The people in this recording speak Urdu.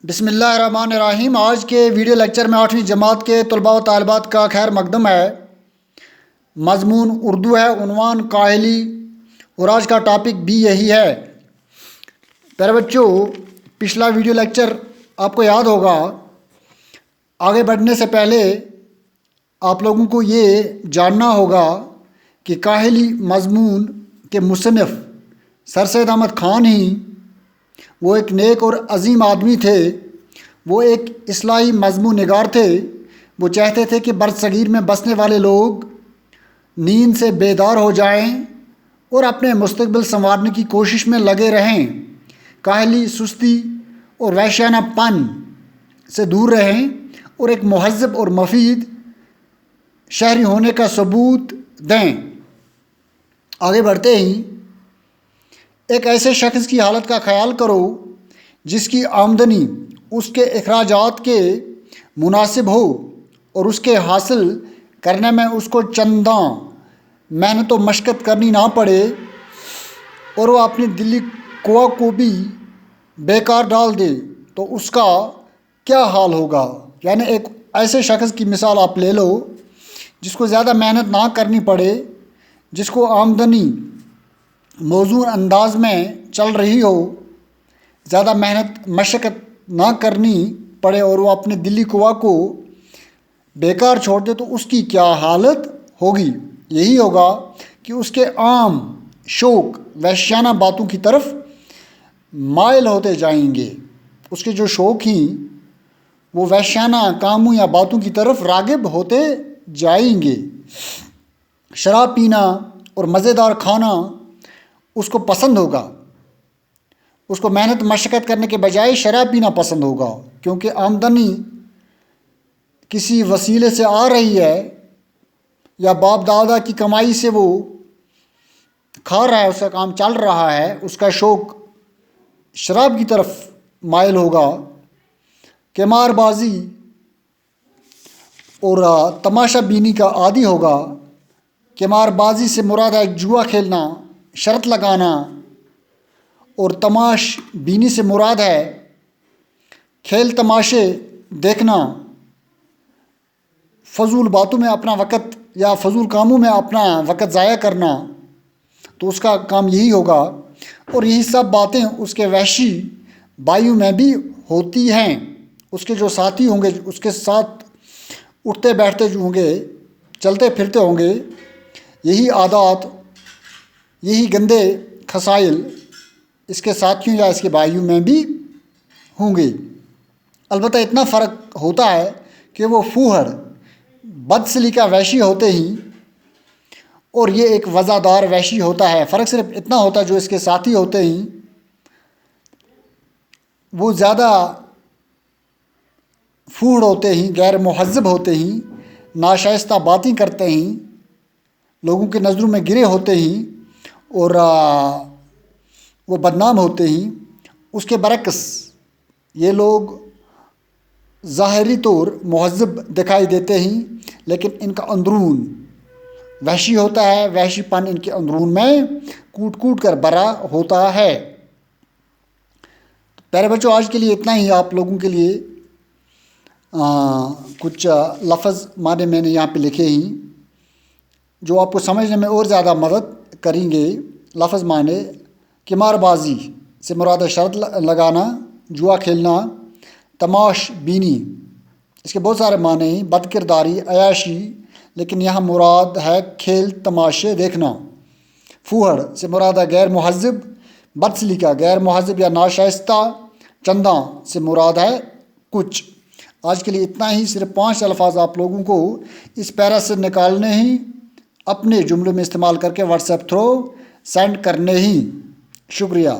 بسم اللہ الرحمن الرحیم۔ آج کے ویڈیو لیکچر میں 8ویں جماعت کے طلباء و طالبات کا خیر مقدم ہے۔ مضمون اردو ہے، عنوان کاہلی، اور آج کا ٹاپک بھی یہی ہے۔ پیارے بچوں، پچھلا ویڈیو لیکچر آپ کو یاد ہوگا۔ آگے بڑھنے سے پہلے آپ لوگوں کو یہ جاننا ہوگا کہ کاہلی مضمون کے مصنف سر سید احمد خان ہی وہ ایک نیک اور عظیم آدمی تھے۔ وہ ایک اصلاحی مضمون نگار تھے۔ وہ چاہتے تھے کہ برصغیر میں بسنے والے لوگ نیند سے بیدار ہو جائیں اور اپنے مستقبل سنوارنے کی کوشش میں لگے رہیں، کاہلی، سستی اور وحشیانہ پن سے دور رہیں اور ایک مہذب اور مفید شہری ہونے کا ثبوت دیں۔ آگے بڑھتے ہی ایک ایسے شخص کی حالت کا خیال کرو جس کی آمدنی اس کے اخراجات کے مناسب ہو اور اس کے حاصل کرنے میں اس کو چنداں محنت و مشقت کرنی نہ پڑے، اور وہ اپنی دلی قوا کو بھی بیکار ڈال دے تو اس کا کیا حال ہوگا۔ یعنی ایک ایسے شخص کی مثال آپ لے لو جس کو زیادہ محنت نہ کرنی پڑے، جس کو آمدنی موزون انداز میں چل رہی ہو، زیادہ محنت مشقت نہ کرنی پڑے، اور وہ اپنے دلی قوا کو بیکار چھوڑ دے تو اس کی کیا حالت ہوگی۔ یہی ہوگا کہ اس کے عام شوق وحشیانہ باتوں کی طرف مائل ہوتے جائیں گے۔ اس کے جو شوق ہیں وہ وحشیانہ کاموں یا باتوں کی طرف راغب ہوتے جائیں گے۔ شراب پینا اور مزیدار کھانا اس کو پسند ہوگا۔ اس کو محنت مشقت کرنے کے بجائے شراب پینا پسند ہوگا، کیونکہ آمدنی کسی وسیلے سے آ رہی ہے یا باپ دادا کی کمائی سے وہ کھا رہا ہے، اس کا کام چل رہا ہے۔ اس کا شوق شراب کی طرف مائل ہوگا۔ قمار بازی اور تماشا بینی کا عادی ہوگا۔ قمار بازی سے مراد ہے جوا کھیلنا، شرط لگانا، اور تماش بینی سے مراد ہے کھیل تماشے دیکھنا، فضول باتوں میں اپنا وقت یا فضول کاموں میں اپنا وقت ضائع کرنا۔ تو اس کا کام یہی ہوگا، اور یہی سب باتیں اس کے وحشی بھائیوں میں بھی ہوتی ہیں۔ اس کے جو ساتھی ہوں گے، اس کے ساتھ اٹھتے بیٹھتے جو ہوں گے، چلتے پھرتے ہوں گے، یہی عادات، یہی گندے خصائل اس کے ساتھیوں یا اس کے بھائیوں میں بھی ہوں گے۔ البتہ اتنا فرق ہوتا ہے کہ وہ فوہڑ بد سلیقہ وحشی ہوتے ہی اور یہ ایک وزادار وحشی ہوتا ہے۔ فرق صرف اتنا ہوتا ہے جو اس کے ساتھی ہوتے ہی وہ زیادہ فوہڑ ہوتے ہی، غیر مہذب ہوتے ہی، ناشائستہ باتیں کرتے ہی، لوگوں کی نظروں میں گرے ہوتے ہی، اور وہ بدنام ہوتے ہیں۔ اس کے برعکس یہ لوگ ظاہری طور مہذب دکھائی دیتے ہیں، لیکن ان کا اندرون وحشی ہوتا ہے۔ وحشی پن ان کے اندرون میں کوٹ کوٹ کر بھرا ہوتا ہے۔ پیارے بچوں، آج کے لیے اتنا ہی۔ آپ لوگوں کے لیے کچھ لفظ معنی میں نے یہاں پہ لکھے ہیں جو آپ کو سمجھنے میں اور زیادہ مدد کریں گے۔ لفظ معنی: قمار بازی سے مراد شرط لگانا، جوا کھیلنا، تماش بینی، اس کے بہت سارے معنی ہیں، بد کرداری، عیاشی، لیکن یہاں مراد ہے کھیل تماشے دیکھنا۔ فوہڑ سے مراد ہے غیر مہذب، بد سلیقہ، غیر مہذب یا ناشائستہ۔ چنداں سے مراد ہے کچھ۔ آج کے لیے اتنا ہی۔ صرف 5 الفاظ آپ لوگوں کو اس پیرا سے نکالنے ہی، اپنے جملوں میں استعمال کر کے واٹس ایپ تھرو سینڈ کرنے ہی۔ شکریہ۔